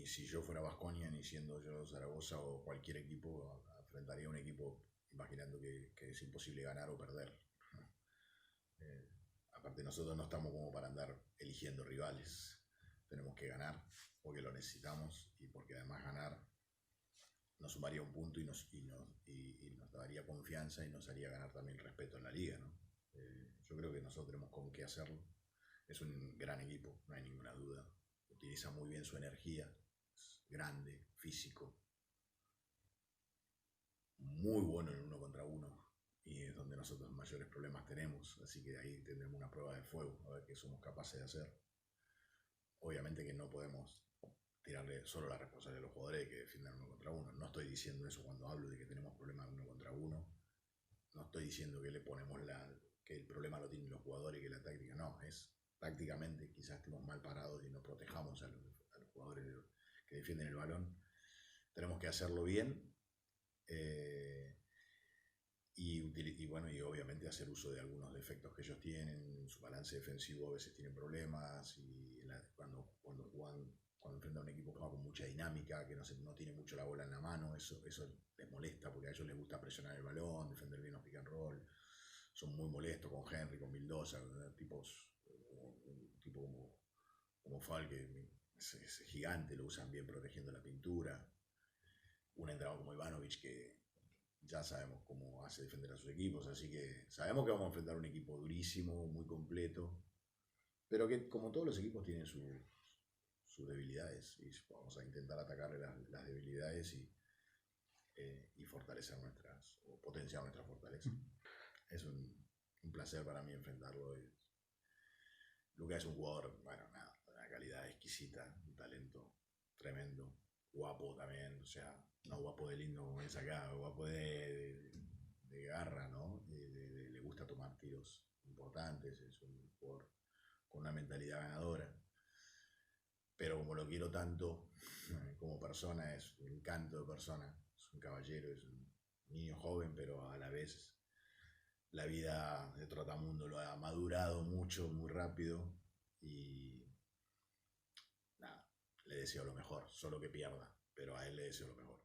ni si yo fuera Baskonia, ni siendo yo Zaragoza o cualquier equipo, enfrentaría a un equipo imaginando que es imposible ganar o perder. Eh, Aparte nosotros no estamos como para andar eligiendo rivales. Tenemos que ganar porque lo necesitamos y porque además ganar nos sumaría un punto y nos daría confianza y nos haría ganar también respeto en la liga, ¿no? Yo creo que nosotros tenemos con qué hacerlo. Es un gran equipo, no hay ninguna duda. Utiliza muy bien su energía, es grande, físico, muy bueno en uno contra uno y es donde nosotros mayores problemas tenemos, así que ahí tendremos una prueba de fuego, a ver qué somos capaces de hacer. Obviamente que no podemos tirarle solo la responsabilidad a los jugadores de que defiendan uno contra uno. No estoy diciendo eso cuando hablo de que tenemos problemas uno contra uno. No estoy diciendo que le ponemos que el problema lo tienen los jugadores y que la táctica no. Es tácticamente quizás estemos mal parados y no protejamos a los jugadores que defienden el balón. Tenemos que hacerlo bien. Y bueno, y obviamente hacer uso de algunos defectos que ellos tienen, en su balance defensivo a veces tienen problemas, y cuando enfrentan a un equipo que juega con mucha dinámica, que no tiene mucho la bola en la mano, eso les molesta porque a ellos les gusta presionar el balón, defender bien los pick and roll, son muy molestos con Henry, con Vildosa, tipos, un tipo como Fall, que es gigante, lo usan bien protegiendo la pintura, un entrenador como Ivanovic que ya sabemos cómo hace defender a sus equipos, así que sabemos que vamos a enfrentar un equipo durísimo, muy completo, pero que como todos los equipos tienen sus debilidades y vamos a intentar atacarle las debilidades y fortalecer o potenciar nuestras fortalezas. Es un placer para mí enfrentarlo. Lucas es un jugador, bueno, nada, de una calidad exquisita, un talento tremendo, guapo también, o sea, no guapo de lindo como es acá, guapo de garra, ¿no? Le gusta tomar tiros importantes, es un jugador con una mentalidad ganadora. Pero como lo quiero tanto, como persona, es un encanto de persona, es un caballero, es un niño joven, pero a la vez la vida de Trotamundo lo ha madurado mucho, muy rápido, y nada, le deseo lo mejor, solo que pierda, pero a él le deseo lo mejor.